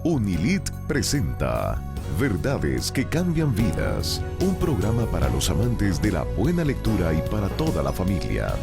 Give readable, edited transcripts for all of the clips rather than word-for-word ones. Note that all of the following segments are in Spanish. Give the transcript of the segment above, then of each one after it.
Unilit presenta Verdades que cambian vidas, un programa para los amantes de la buena lectura y para toda la familia.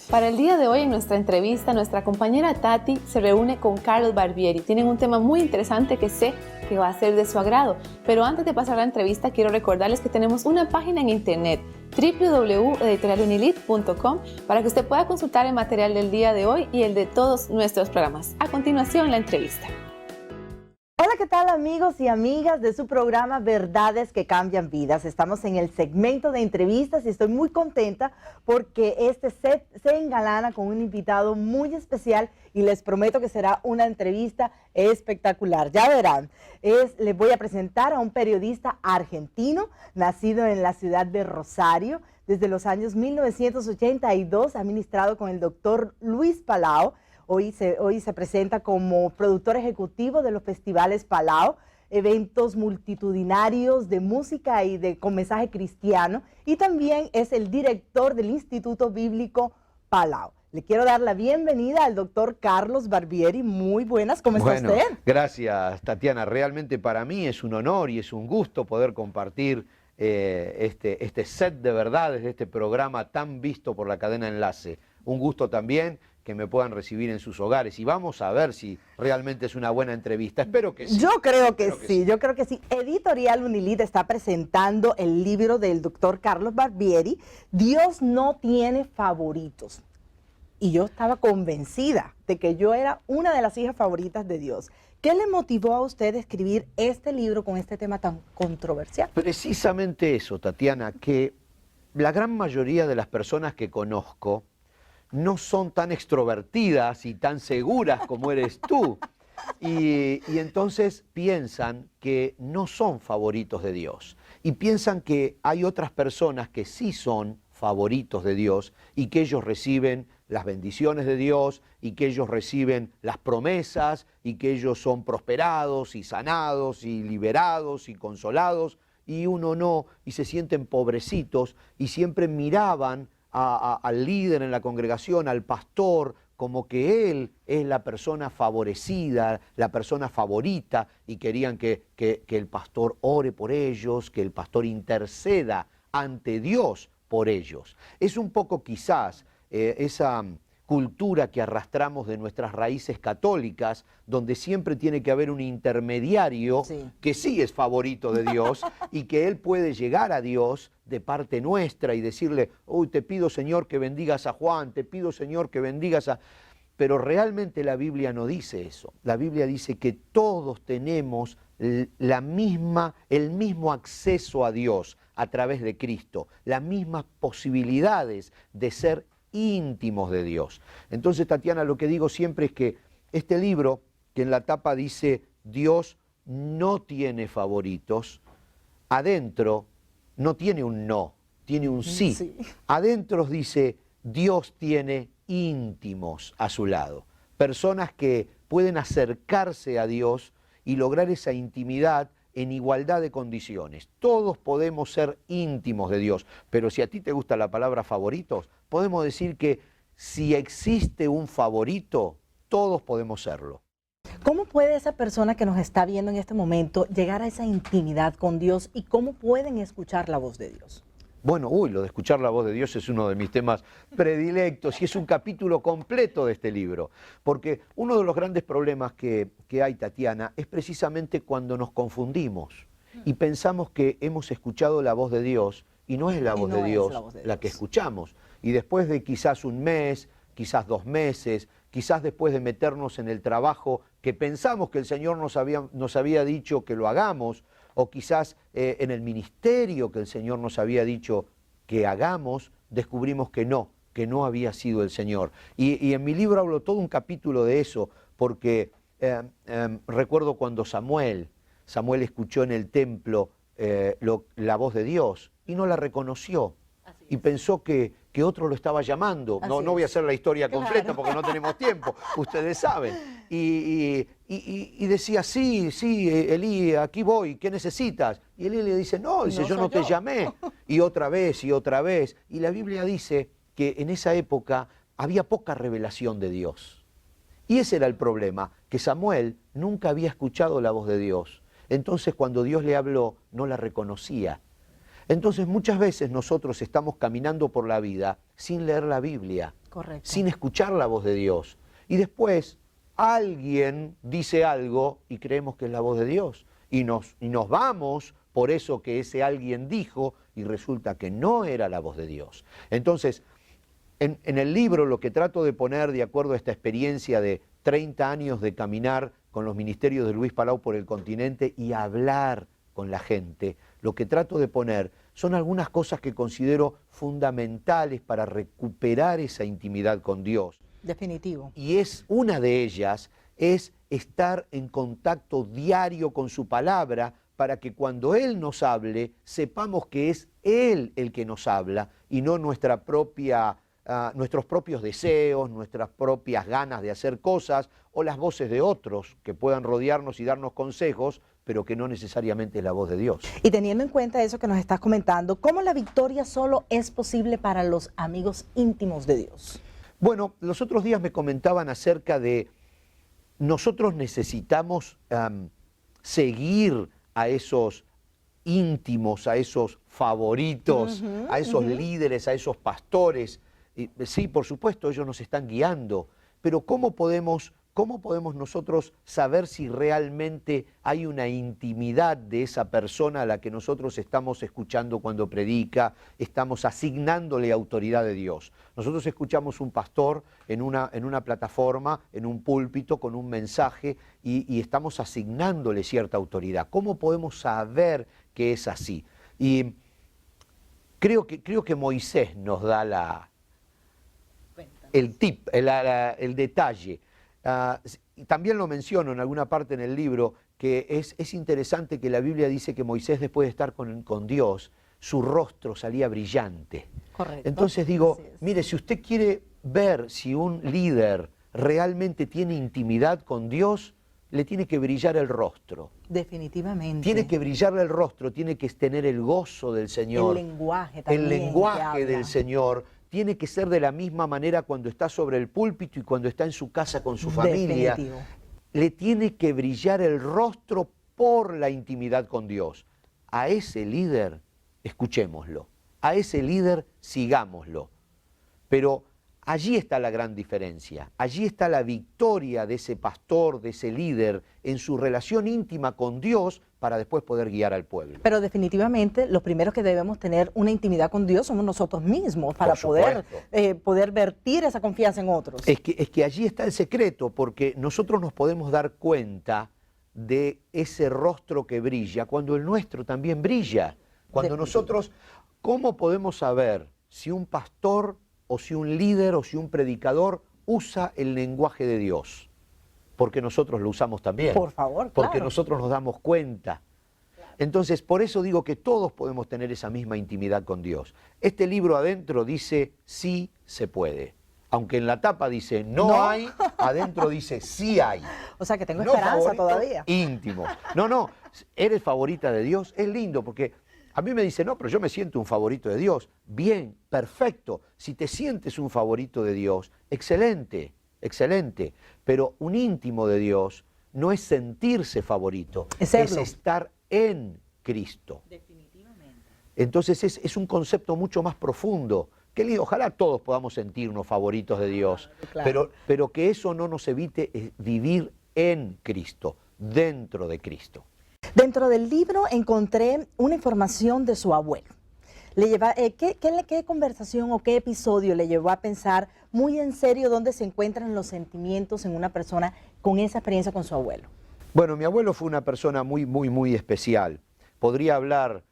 Para el día de hoy en nuestra entrevista, nuestra compañera Tati se reúne con Carlos Barbieri. Tienen un tema muy interesante que sé que va a ser de su agrado. Pero antes de pasar a la entrevista, quiero recordarles que tenemos una página en internet, www.editorialunilit.com, para que usted pueda consultar el material del día de hoy y el de todos nuestros programas. A continuación, la entrevista. Hola, ¿qué tal amigos y amigas de su programa Verdades que Cambian Vidas? Estamos en el segmento de entrevistas y estoy muy contenta porque este set se engalana con un invitado muy especial y les prometo que será una entrevista espectacular. Ya verán, les voy a presentar a un periodista argentino nacido en la ciudad de Rosario. Desde los años 1982 ha ministrado con el doctor Luis Palau. Hoy se presenta como productor ejecutivo de los festivales Palau, eventos multitudinarios de música y con mensaje cristiano, y también es el director del Instituto Bíblico Palau. Le quiero dar la bienvenida al doctor Carlos Barbieri. Muy buenas, ¿cómo está usted? Gracias, Tatiana. Realmente para mí es un honor y es un gusto poder compartir este set de verdades de este programa tan visto por la cadena Enlace. Un gusto también que me puedan recibir en sus hogares y vamos a ver si realmente es una buena entrevista. Espero que sí. Yo creo que sí. Editorial Unilit está presentando el libro del doctor Carlos Barbieri, Dios no tiene favoritos. Y yo estaba convencida de que yo era una de las hijas favoritas de Dios. ¿Qué le motivó a usted a escribir este libro con este tema tan controversial? Precisamente eso, Tatiana, que la gran mayoría de las personas que conozco no son tan extrovertidas y tan seguras como eres tú. Y entonces piensan que no son favoritos de Dios. Y piensan que hay otras personas que sí son favoritos de Dios y que ellos reciben las bendiciones de Dios y que ellos reciben las promesas y que ellos son prosperados y sanados y liberados y consolados y uno no, y se sienten pobrecitos y siempre miraban al líder en la congregación, al pastor, como que él es la persona favorecida, la persona favorita, y querían que el pastor ore por ellos, que el pastor interceda ante Dios por ellos. Es un poco quizás esa cultura que arrastramos de nuestras raíces católicas, donde siempre tiene que haber un intermediario que sí es favorito de Dios y que él puede llegar a Dios de parte nuestra y decirle, uy, te pido Señor que bendigas a Juan, te pido Señor que bendigas a... Pero realmente la Biblia no dice eso. La Biblia dice que todos tenemos el mismo acceso a Dios a través de Cristo, las mismas posibilidades de ser íntimos de Dios. Entonces, Tatiana, lo que digo siempre es que este libro, que en la tapa dice Dios no tiene favoritos, adentro no tiene un no, tiene un sí. Adentro dice Dios tiene íntimos a su lado, personas que pueden acercarse a Dios y lograr esa intimidad en igualdad de condiciones. Todos podemos ser íntimos de Dios, pero si a ti te gusta la palabra favoritos, podemos decir que si existe un favorito, todos podemos serlo. ¿Cómo puede esa persona que nos está viendo en este momento llegar a esa intimidad con Dios y cómo pueden escuchar la voz de Dios? Bueno, lo de escuchar la voz de Dios es uno de mis temas predilectos y es un capítulo completo de este libro, porque uno de los grandes problemas que hay, Tatiana, es precisamente cuando nos confundimos y pensamos que hemos escuchado la voz de Dios y no es la voz de Dios la que escuchamos. Y después de quizás un mes, quizás 2 meses, quizás después de meternos en el trabajo que pensamos que el Señor nos había dicho que lo hagamos, o quizás en el ministerio que el Señor nos había dicho que hagamos, descubrimos que no había sido el Señor. Y en mi libro hablo todo un capítulo de eso, porque recuerdo cuando Samuel escuchó en el templo la voz de Dios y no la reconoció. Y pensó que otro lo estaba llamando. No voy a hacer la historia completa porque no tenemos tiempo, ustedes saben. Y decía, sí, Elí, aquí voy, ¿qué necesitas? Y Elí le dice, no, yo no te llamé. Y otra vez. Y la Biblia dice que en esa época había poca revelación de Dios. Y ese era el problema, que Samuel nunca había escuchado la voz de Dios. Entonces cuando Dios le habló, no la reconocía. Entonces muchas veces nosotros estamos caminando por la vida sin leer la Biblia, Correcto. sin escuchar la voz de Dios. Y después alguien dice algo y creemos que es la voz de Dios. Y nos vamos por eso que ese alguien dijo y resulta que no era la voz de Dios. Entonces, en el libro lo que trato de poner, de acuerdo a esta experiencia de 30 años de caminar con los ministerios de Luis Palau por el continente y hablar con la gente, lo que trato de poner son algunas cosas que considero fundamentales para recuperar esa intimidad con Dios. Definitivo. Y una de ellas es estar en contacto diario con su palabra para que cuando Él nos hable, sepamos que es Él el que nos habla y no nuestros propios deseos, nuestras propias ganas de hacer cosas o las voces de otros que puedan rodearnos y darnos consejos, pero que no necesariamente es la voz de Dios. Y teniendo en cuenta eso que nos estás comentando, ¿cómo la victoria solo es posible para los amigos íntimos de Dios? Bueno, los otros días me comentaban acerca de nosotros necesitamos seguir a esos íntimos, a esos favoritos, a esos líderes, a esos pastores. Y, sí, por supuesto, ellos nos están guiando, pero ¿cómo podemos nosotros saber si realmente hay una intimidad de esa persona a la que nosotros estamos escuchando cuando predica, estamos asignándole autoridad de Dios? Nosotros escuchamos un pastor en una plataforma, en un púlpito, con un mensaje y estamos asignándole cierta autoridad. ¿Cómo podemos saber que es así? Y creo que Moisés nos da el tip, el detalle. También lo menciono en alguna parte en el libro, que es interesante que la Biblia dice que Moisés, después de estar con Dios, su rostro salía brillante. Correcto. Entonces digo, mire, si usted quiere ver si un líder realmente tiene intimidad con Dios, le tiene que brillar el rostro. Definitivamente. Tiene que brillarle el rostro, tiene que tener el gozo del Señor. El lenguaje también. El lenguaje del Señor. Tiene que ser de la misma manera cuando está sobre el púlpito y cuando está en su casa con su familia. Definitivo. Le tiene que brillar el rostro por la intimidad con Dios. A ese líder, escuchémoslo. A ese líder, sigámoslo. Pero allí está la gran diferencia. Allí está la victoria de ese pastor, de ese líder, en su relación íntima con Dios para después poder guiar al pueblo. Pero definitivamente los primeros que debemos tener una intimidad con Dios somos nosotros mismos para poder vertir esa confianza en otros. Es que allí está el secreto, porque nosotros nos podemos dar cuenta de ese rostro que brilla cuando el nuestro también brilla. Cuando nosotros, ¿cómo podemos saber si un pastor o si un líder o si un predicador usa el lenguaje de Dios? Porque nosotros lo usamos también. Por favor, porque claro. nosotros nos damos cuenta. Entonces, por eso digo que todos podemos tener esa misma intimidad con Dios. Este libro adentro dice, sí se puede. Aunque en la tapa dice, no hay, adentro dice, sí hay. O sea que tengo No esperanza favorito, todavía. íntimo. No, eres favorita de Dios, es lindo, porque a mí me dicen, no, pero yo me siento un favorito de Dios. Bien, perfecto. Si te sientes un favorito de Dios, excelente. Excelente, pero un íntimo de Dios no es sentirse favorito, es estar en Cristo. Definitivamente. Entonces es un concepto mucho más profundo. Ojalá todos podamos sentirnos favoritos de Dios, claro. pero que eso no nos evite vivir en Cristo, dentro de Cristo. Dentro del libro encontré una información de su abuelo. ¿Qué conversación o qué episodio le llevó a pensar muy en serio dónde se encuentran los sentimientos en una persona con esa experiencia con su abuelo? Bueno, mi abuelo fue una persona muy, muy, muy especial. Podría hablar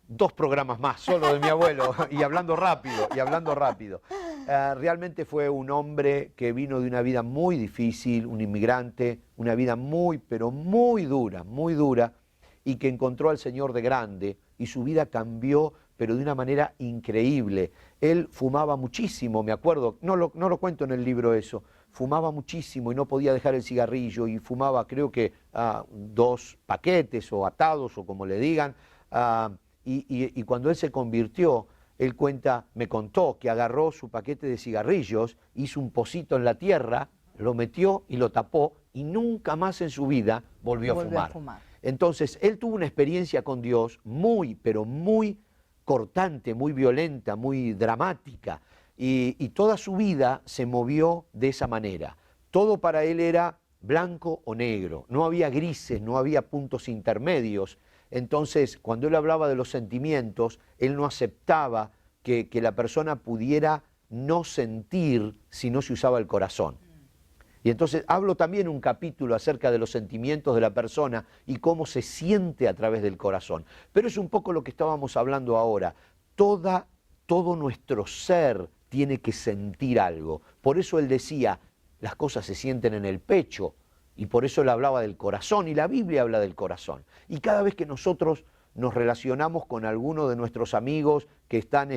2 programas más solo de mi abuelo y hablando rápido. Realmente fue un hombre que vino de una vida muy difícil, un inmigrante, una vida muy, pero muy dura, y que encontró al Señor de grande y su vida cambió, pero de una manera increíble. Él fumaba muchísimo, me acuerdo, no lo cuento en el libro eso, fumaba muchísimo y no podía dejar el cigarrillo y fumaba creo que 2 paquetes o atados o como le digan, y cuando él se convirtió, él me contó que agarró su paquete de cigarrillos, hizo un pocito en la tierra, lo metió y lo tapó y nunca más en su vida volvió a fumar. Entonces, él tuvo una experiencia con Dios muy, pero muy cortante, muy violenta, muy dramática. Y toda su vida se movió de esa manera. Todo para él era blanco o negro, no había grises, no había puntos intermedios. Entonces, cuando él hablaba de los sentimientos, él no aceptaba que la persona pudiera no sentir si no se usaba el corazón. Y entonces hablo también un capítulo acerca de los sentimientos de la persona y cómo se siente a través del corazón. Pero es un poco lo que estábamos hablando ahora. Todo nuestro ser tiene que sentir algo. Por eso él decía, las cosas se sienten en el pecho. Y por eso él hablaba del corazón, y la Biblia habla del corazón. Y cada vez que nosotros nos relacionamos con alguno de nuestros amigos que están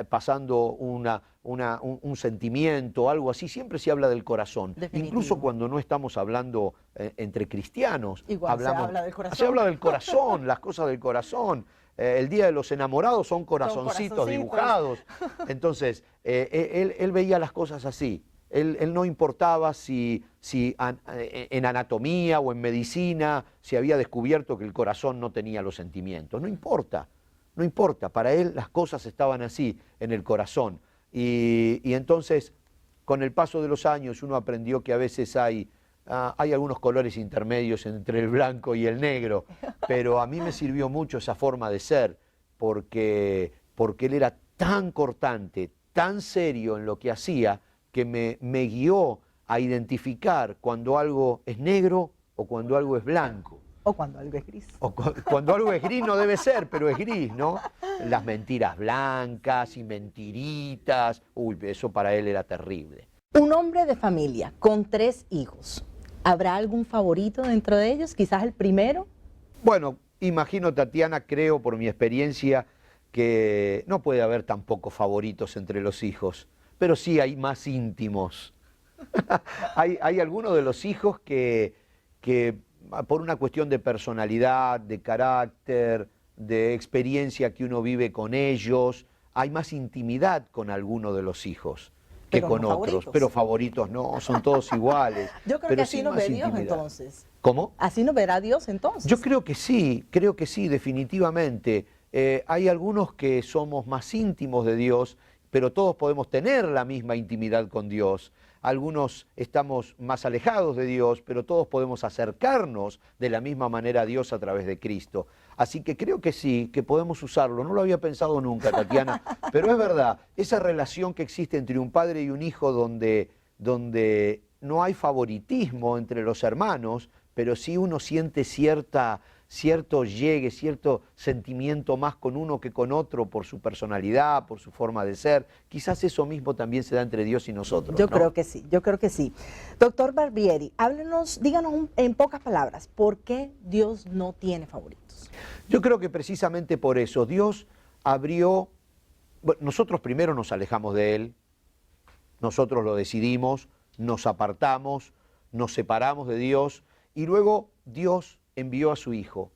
pasando un sentimiento o algo así, siempre se habla del corazón. Definitivo. Incluso cuando no estamos hablando entre cristianos. Igual se habla del corazón. Se habla del corazón, las cosas del corazón. El Día de los Enamorados son corazoncitos dibujados. Entonces, él veía las cosas así. Él no importaba si en anatomía o en medicina se había descubierto que el corazón no tenía los sentimientos. No importa, no importa. Para él las cosas estaban así, en el corazón. Y entonces, con el paso de los años, uno aprendió que a veces hay algunos colores intermedios entre el blanco y el negro, pero a mí me sirvió mucho esa forma de ser, porque él era tan cortante, tan serio en lo que hacía, que me guió a identificar cuando algo es negro o cuando algo es blanco. O cuando algo es gris. O cuando algo es gris no debe ser, pero es gris, ¿no? Las mentiras blancas y mentiritas, uy, eso para él era terrible. Un hombre de familia con 3 hijos. ¿Habrá algún favorito dentro de ellos? Quizás el primero. Bueno, imagino, Tatiana, creo por mi experiencia que no puede haber tampoco favoritos entre los hijos, pero sí hay más íntimos. hay algunos de los hijos que por una cuestión de personalidad, de carácter, de experiencia que uno vive con ellos, hay más intimidad con alguno de los hijos que pero con no otros. favoritos. Pero favoritos no, son todos iguales. Yo creo pero que así sí nos más ve Dios intimidad. entonces. ¿Cómo? Así nos verá Dios entonces. Yo creo que sí, definitivamente. Hay algunos que somos más íntimos de Dios, pero todos podemos tener la misma intimidad con Dios. Algunos estamos más alejados de Dios, pero todos podemos acercarnos de la misma manera a Dios a través de Cristo. Así que creo que sí, que podemos usarlo. No lo había pensado nunca, Tatiana, pero es verdad, esa relación que existe entre un padre y un hijo donde no hay favoritismo entre los hermanos, pero sí uno siente cierto llegue, cierto sentimiento más con uno que con otro por su personalidad, por su forma de ser. Quizás eso mismo también se da entre Dios y nosotros. Yo ¿no? creo que sí, yo creo que sí. Doctor Barbieri, díganos en pocas palabras, ¿por qué Dios no tiene favoritos? Yo creo que precisamente por eso Dios abrió, bueno, nosotros primero nos alejamos de Él, nosotros lo decidimos, nos apartamos, nos separamos de Dios y luego Dios envió a su Hijo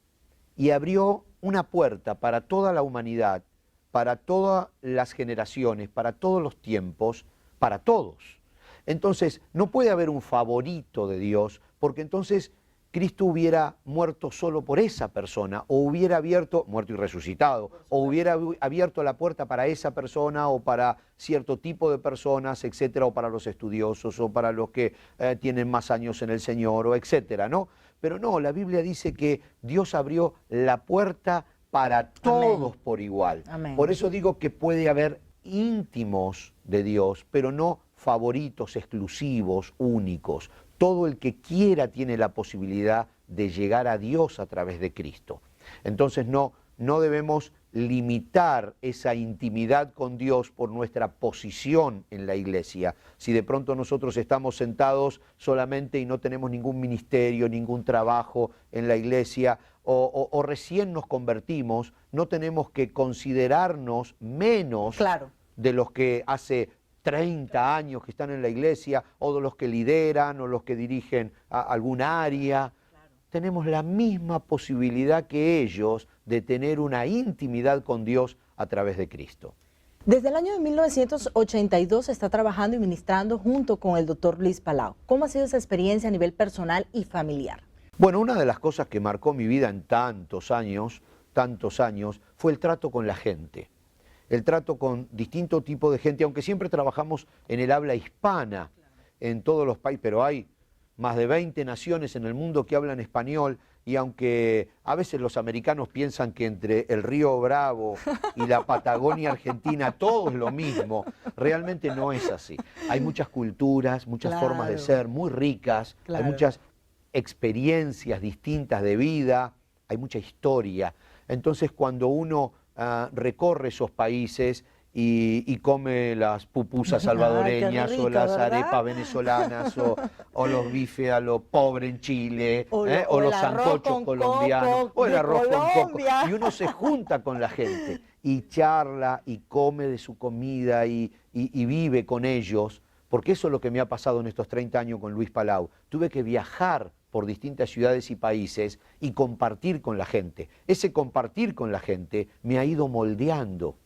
y abrió una puerta para toda la humanidad, para todas las generaciones, para todos los tiempos, para todos. Entonces, no puede haber un favorito de Dios, porque entonces Cristo hubiera muerto solo por esa persona, o hubiera muerto y resucitado, o hubiera abierto la puerta para esa persona, o para cierto tipo de personas, etcétera, o para los estudiosos, o para los que tienen más años en el Señor, o etcétera, ¿no? Pero no, la Biblia dice que Dios abrió la puerta para todos. Amén. Por igual. Amén. Por eso digo que puede haber íntimos de Dios, pero no favoritos exclusivos, únicos. Todo el que quiera tiene la posibilidad de llegar a Dios a través de Cristo. Entonces no debemos limitar esa intimidad con Dios por nuestra posición en la iglesia. Si de pronto nosotros estamos sentados solamente y no tenemos ningún ministerio, ningún trabajo en la iglesia, o recién nos convertimos, no tenemos que considerarnos menos de los que hace 30 años que están en la iglesia, o de los que lideran, o los que dirigen algún área. Tenemos la misma posibilidad que ellos de tener una intimidad con Dios a través de Cristo. Desde el año de 1982 está trabajando y ministrando junto con el doctor Luis Palau. ¿Cómo ha sido esa experiencia a nivel personal y familiar? Bueno, una de las cosas que marcó mi vida en tantos años, fue el trato con la gente. El trato con distinto tipo de gente, aunque siempre trabajamos en el habla hispana en todos los países, pero hay más de 20 naciones en el mundo que hablan español, y aunque a veces los americanos piensan que entre el Río Bravo y la Patagonia Argentina todo es lo mismo, realmente no es así. Hay muchas culturas, muchas formas de ser muy ricas, hay muchas experiencias distintas de vida, hay mucha historia. Entonces cuando uno recorre esos países y come las pupusas salvadoreñas rico, o las arepas venezolanas o los bifes a lo pobre en Chile o los sancochos colombianos o el arroz con coco, y uno se junta con la gente y charla y come de su comida y vive con ellos, porque eso es lo que me ha pasado en estos 30 años con Luis Palau. Tuve que viajar por distintas ciudades y países y compartir con la gente. Ese compartir con la gente me ha ido moldeando.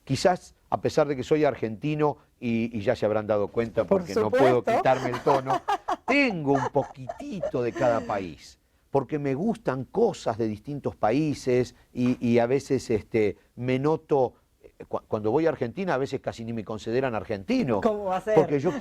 Quizás, a pesar de que soy argentino, y ya se habrán dado cuenta porque no puedo quitarme el tono, tengo un poquitito de cada país, porque me gustan cosas de distintos países y a veces me noto, cuando voy a Argentina a veces casi ni me consideran argentino. ¿Cómo va a ser? Porque yo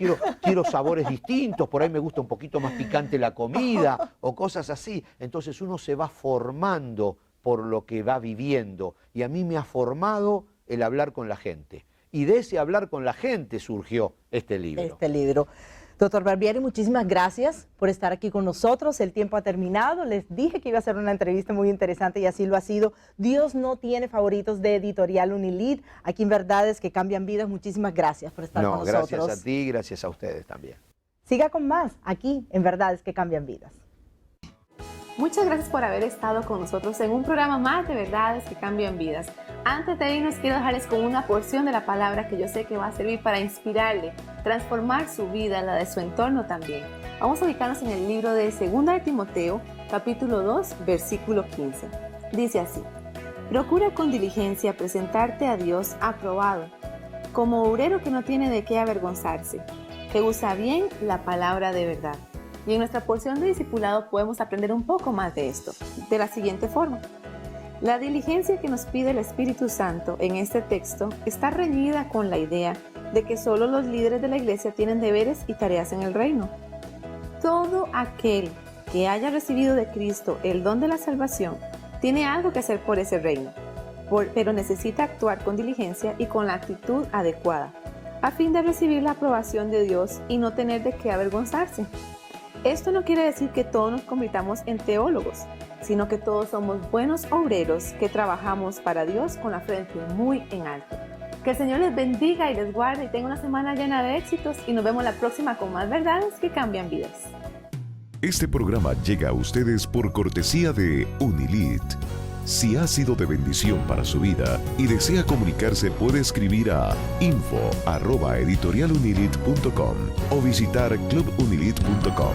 quiero sabores distintos, por ahí me gusta un poquito más picante la comida o cosas así. Entonces uno se va formando por lo que va viviendo, y a mí me ha formado el hablar con la gente, y de ese hablar con la gente surgió este libro. Doctor Barbieri, muchísimas gracias por estar aquí con nosotros. El tiempo ha terminado. Les dije que iba a ser una entrevista muy interesante y así lo ha sido. Dios no tiene favoritos de Editorial Unilid. Aquí en Verdades que Cambian Vidas. Muchísimas gracias por estar con nosotros. Gracias a ti, gracias a ustedes también. Siga con más aquí en Verdades que Cambian Vidas. Muchas gracias por haber estado con nosotros en un programa más de Verdades que Cambian Vidas. Antes de irnos, quiero dejarles con una porción de la palabra que yo sé que va a servir para inspirarle, transformar su vida, la de su entorno también. Vamos a ubicarnos en el libro de 2 de Timoteo, capítulo 2, versículo 15. Dice así: procura con diligencia presentarte a Dios aprobado, como obrero que no tiene de qué avergonzarse, que usa bien la palabra de verdad. Y en nuestra porción de discipulado podemos aprender un poco más de esto, de la siguiente forma. La diligencia que nos pide el Espíritu Santo en este texto está reñida con la idea de que solo los líderes de la iglesia tienen deberes y tareas en el reino. Todo aquel que haya recibido de Cristo el don de la salvación tiene algo que hacer por ese reino, pero necesita actuar con diligencia y con la actitud adecuada, a fin de recibir la aprobación de Dios y no tener de qué avergonzarse. Esto no quiere decir que todos nos convirtamos en teólogos, sino que todos somos buenos obreros que trabajamos para Dios con la frente muy en alto. Que el Señor les bendiga y les guarde y tenga una semana llena de éxitos, y nos vemos la próxima con más verdades que cambian vidas. Este programa llega a ustedes por cortesía de Unilid. Si ha sido de bendición para su vida y desea comunicarse, puede escribir a info@editorialunilid.com o visitar clubunilid.com.